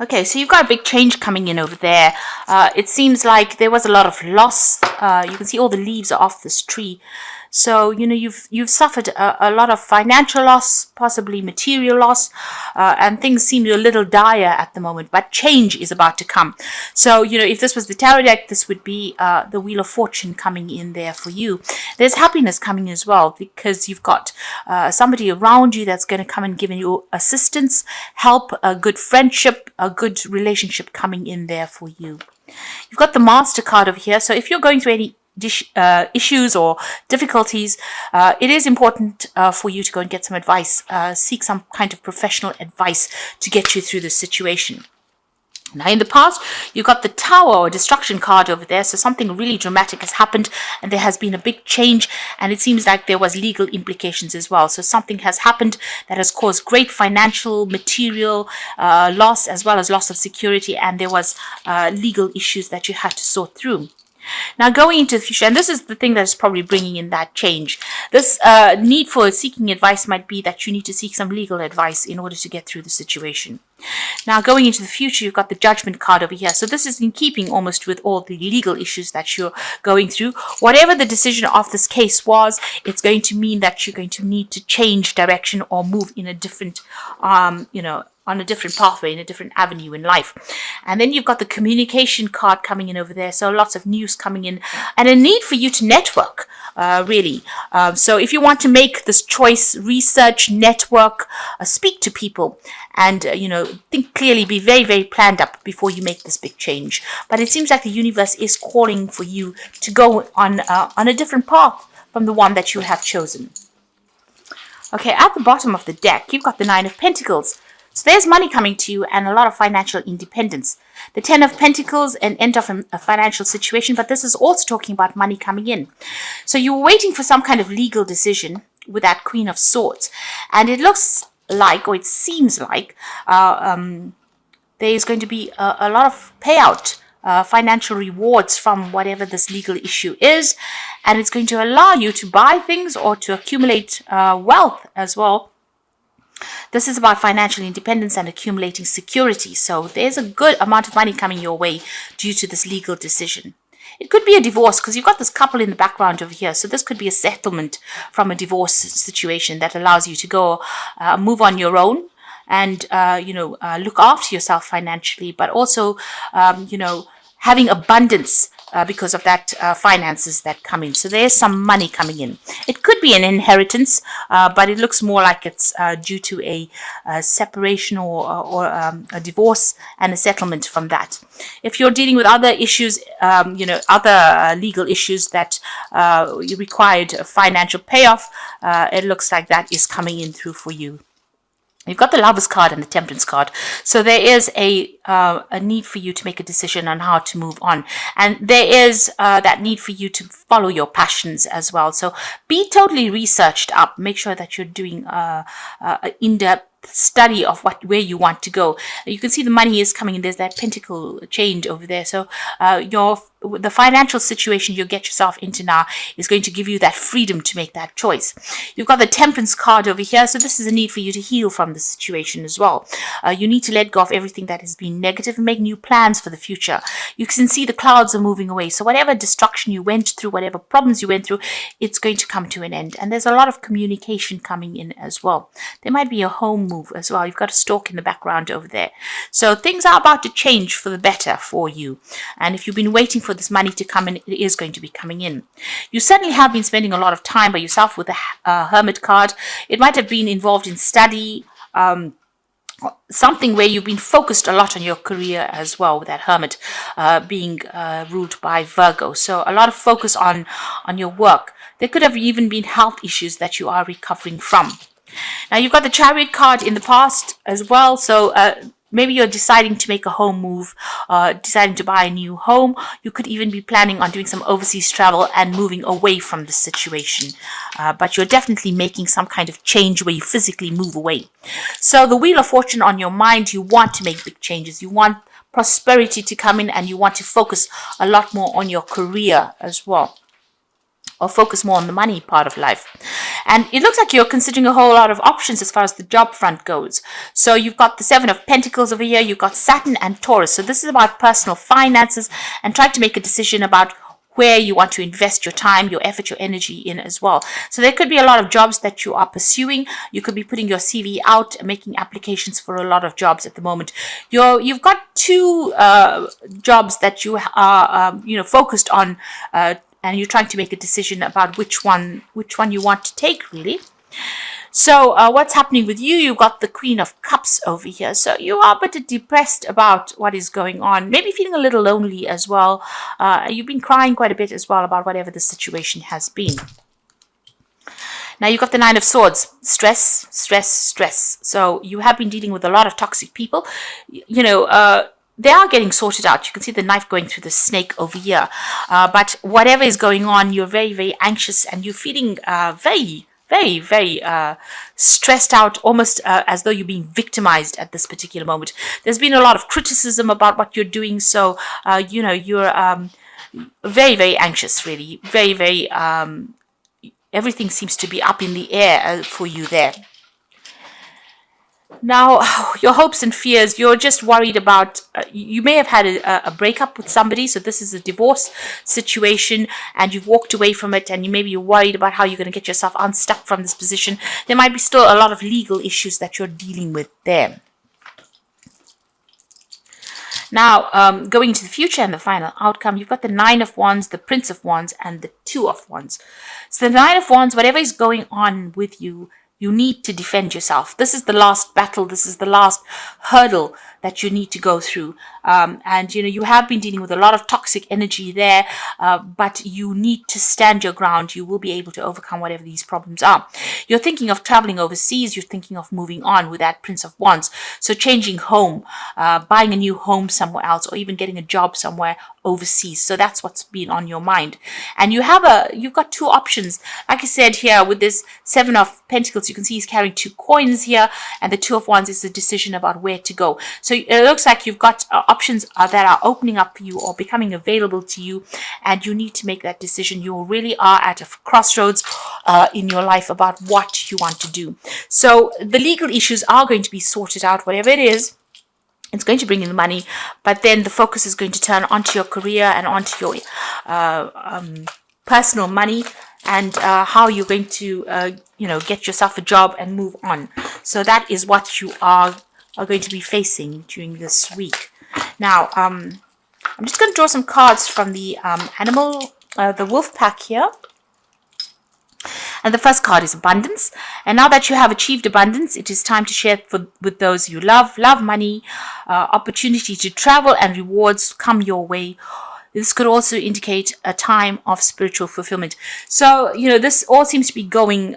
Okay, so you've got a big change coming in over there. It seems like there was a lot of loss. You can see all the leaves are off this tree. So, you've suffered a lot of financial loss, possibly material loss, and things seem a little dire at the moment, but change is about to come. So, if this was the tarot deck, this would be the Wheel of Fortune coming in there for you. There's happiness coming as well, because you've got somebody around you that's going to come and give you assistance, help, a good friendship, a good relationship coming in there for you. You've got the Master card over here. So if you're going through any issues or difficulties, it is important for you to go and get some advice, seek some kind of professional advice to get you through this situation. Now, in the past, you got the Tower or Destruction card over there. So something really dramatic has happened and there has been a big change, and it seems like there was legal implications as well. So something has happened that has caused great financial, material loss, as well as loss of security, and there was legal issues that you had to sort through. Now, going into the future, and this is the thing that is probably bringing in that change. This need for seeking advice might be that you need to seek some legal advice in order to get through the situation. Now, going into the future, you've got the Judgment card over here. So this is in keeping almost with all the legal issues that you're going through. Whatever the decision of this case was, it's going to mean that you're going to need to change direction or move in a different, on a different pathway, in a different avenue in life. And then you've got the Communication card coming in over there. So lots of news coming in and a need for you to network, really. So if you want to make this choice, research, network, speak to people, and, think clearly, be very, very planned up before you make this big change. But it seems like the universe is calling for you to go on a different path from the one that you have chosen. Okay, at the bottom of the deck, you've got the Nine of Pentacles. So there's money coming to you and a lot of financial independence. The Ten of Pentacles, an end of a financial situation, but this is also talking about money coming in. So you're waiting for some kind of legal decision with that Queen of Swords. And it looks like, or it seems like, there's going to be a lot of payout, financial rewards from whatever this legal issue is. And it's going to allow you to buy things or to accumulate wealth as well. This is about financial independence and accumulating security. So there's a good amount of money coming your way due to this legal decision. It could be a divorce because you've got this couple in the background over here. So this could be a settlement from a divorce situation that allows you to go move on your own and, look after yourself financially, but also, having abundance because of that finances that come in. So there's some money coming in. It could be an inheritance, but it looks more like it's due to a separation or a divorce and a settlement from that. If you're dealing with other issues, other legal issues that required a financial payoff, it looks like that is coming in through for you. You've got the Lovers card and the Temperance card. So there is a need for you to make a decision on how to move on. And there is that need for you to follow your passions as well. So be totally researched up. Make sure that you're doing an in-depth study of where you want to go. You can see the money is coming in. There's that pentacle change over there. So the financial situation you get yourself into now is going to give you that freedom to make that choice. You've got the Temperance card over here. So this is a need for you to heal from the situation as well. You need to let go of everything that has been negative and make new plans for the future. You can see the clouds are moving away. So whatever destruction you went through, whatever problems you went through, it's going to come to an end. And there's a lot of communication coming in as well. There might be a home move as well. You've got a stork in the background over there. So things are about to change for the better for you. And if you've been waiting for this money to come in, it is going to be coming in. You certainly have been spending a lot of time by yourself with the Hermit card. It might have been involved in study, something where you've been focused a lot on your career as well, with that Hermit being ruled by Virgo. So a lot of focus on your work. There could have even been health issues that you are recovering from. Now, you've got the Chariot card in the past as well. So maybe you're deciding to make a home move, deciding to buy a new home. You could even be planning on doing some overseas travel and moving away from the situation. But you're definitely making some kind of change where you physically move away. So the Wheel of Fortune on your mind, you want to make big changes. You want prosperity to come in and you want to focus a lot more on your career as well. or focus more on the money part of life. And it looks like you're considering a whole lot of options as far as the job front goes. So you've got the Seven of Pentacles over here, you've got Saturn and Taurus. So this is about personal finances and trying to make a decision about where you want to invest your time, your effort, your energy in as well. So there could be a lot of jobs that you are pursuing. You could be putting your CV out and making applications for a lot of jobs at the moment. You've got two jobs that you are focused on, and you're trying to make a decision about which one you want to take, really. So what's happening with you? You've got the Queen of Cups over here. So you are a bit depressed about what is going on. Maybe feeling a little lonely as well. You've been crying quite a bit as well about whatever the situation has been. Now you've got the Nine of Swords. Stress, stress, stress. So you have been dealing with a lot of toxic people. They are getting sorted out. You can see the knife going through the snake over here. But whatever is going on, you're very, very anxious and you're feeling very, very stressed out, almost as though you're being victimized at this particular moment. There's been a lot of criticism about what you're doing. So, you're very, very anxious, really. Very, very, everything seems to be up in the air for you there. Now, your hopes and fears, you're just worried about, you may have had a breakup with somebody, so this is a divorce situation, and you've walked away from it, and maybe you're worried about how you're going to get yourself unstuck from this position. There might be still a lot of legal issues that you're dealing with there. Now, going into the future and the final outcome, you've got the Nine of Wands, the Prince of Wands, and the Two of Wands. So the Nine of Wands, whatever is going on with you, you need to defend yourself. This is the last battle. This is the last hurdle that you need to go through. And you have been dealing with a lot of toxic energy there, but you need to stand your ground. You will be able to overcome whatever these problems are. You're thinking of traveling overseas. You're thinking of moving on with that Prince of Wands. So changing home, buying a new home somewhere else, or even getting a job somewhere overseas. So that's what's been on your mind. And you've got two options. Like I said here with this Seven of Pentacles, you can see he's carrying two coins here, and the Two of Wands is the decision about where to go. So it looks like you've got options that are opening up for you or becoming available to you, and you need to make that decision. You really are at a crossroads in your life about what you want to do. So the legal issues are going to be sorted out, whatever it is. It's going to bring in the money, but then the focus is going to turn onto your career and onto your personal money, and how you're going to, get yourself a job and move on. So that is what you are going to be facing during this week. Now, I'm just going to draw some cards from the the wolf pack here. And the first card is abundance. And now that you have achieved abundance, it is time to share with those you love. Love, money, opportunity to travel, and rewards come your way. This could also indicate a time of spiritual fulfillment. So, this all seems to be going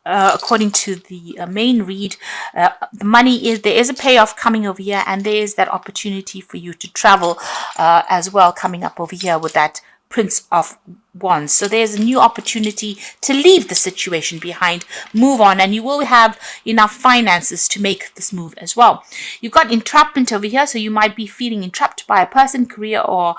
according to the main read. The money there is a payoff coming over here, and there is that opportunity for you to travel as well coming up over here with that Prince of Wands. So there's a new opportunity to leave the situation behind, move on, and you will have enough finances to make this move as well. You've got entrapment over here, so you might be feeling entrapped by a person, career, or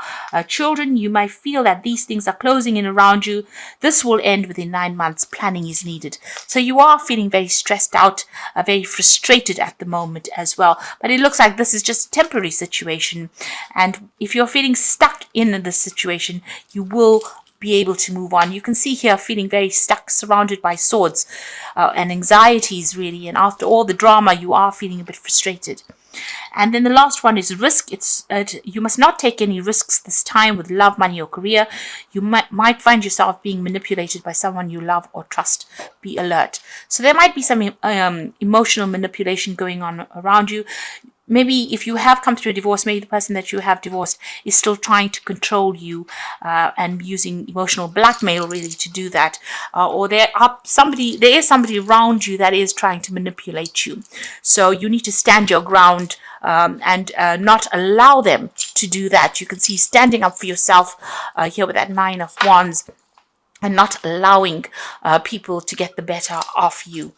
children. You might feel that these things are closing in around you. This will end within 9 months. Planning is needed. So you are feeling very stressed out, very frustrated at the moment as well. But it looks like this is just a temporary situation. And if you're feeling stuck in this situation, you will be able to move on. You can see here feeling very stuck, surrounded by swords and anxieties, really. And after all the drama, you are feeling a bit frustrated. And then the last one is risk. You must not take any risks this time with love, money, or career. You might find yourself being manipulated by someone you love or trust. Be alert. So there might be some emotional manipulation going on around you. Maybe if you have come through a divorce, maybe the person that you have divorced is still trying to control you and using emotional blackmail really to do that. Or there is somebody around you that is trying to manipulate you. So you need to stand your ground and not allow them to do that. You can see standing up for yourself here with that Nine of Wands and not allowing people to get the better of you.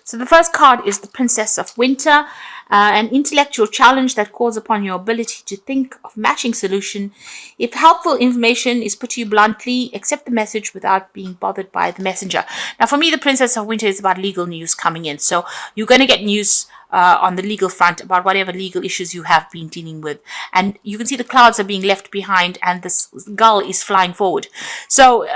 So the first card is the Princess of Winter, an intellectual challenge that calls upon your ability to think of matching solution. If helpful information is put to you bluntly, accept the message without being bothered by the messenger. Now, for me, the Princess of Winter is about legal news coming in. So you're going to get news on the legal front about whatever legal issues you have been dealing with. And you can see the clouds are being left behind and the gull is flying forward. So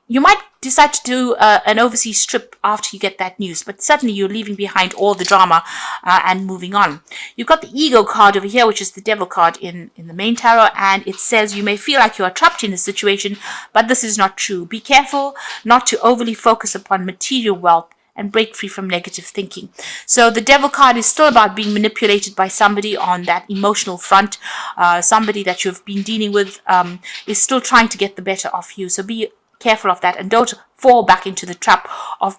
you might decide to do an overseas trip after you get that news, but certainly you're leaving behind all the drama and moving on. You've got the ego card over here, which is the devil card in the main tarot, and it says you may feel like you are trapped in a situation, but this is not true. Be careful not to overly focus upon material wealth and break free from negative thinking. So the devil card is still about being manipulated by somebody on that emotional front. Somebody that you've been dealing with is still trying to get the better of you. So be careful of that and don't fall back into the trap of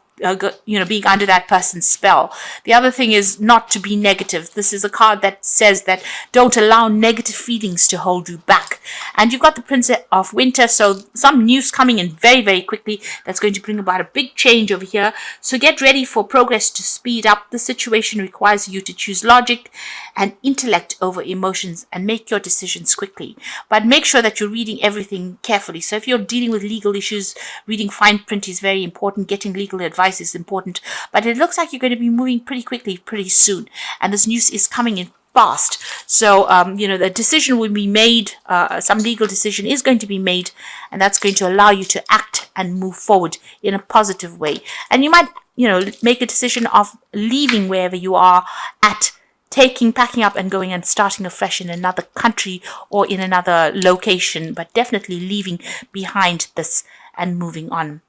being under that person's spell. The other thing is not to be negative. This is a card that says that don't allow negative feelings to hold you back. And you've got the Princess of Winter, so some news coming in very, very quickly that's going to bring about a big change over here. So get ready for progress to speed up. The situation requires you to choose logic and intellect over emotions and make your decisions quickly. But make sure that you're reading everything carefully. So if you're dealing with legal issues, reading fine print is very important. Getting legal advice is important. But it looks like you're going to be moving pretty quickly, pretty soon. And this news is coming in fast. So, the decision will be made. Some legal decision is going to be made. And that's going to allow you to act and move forward in a positive way. And you might, make a decision of leaving wherever you are at, packing up and going and starting afresh in another country or in another location, but definitely leaving behind this and moving on.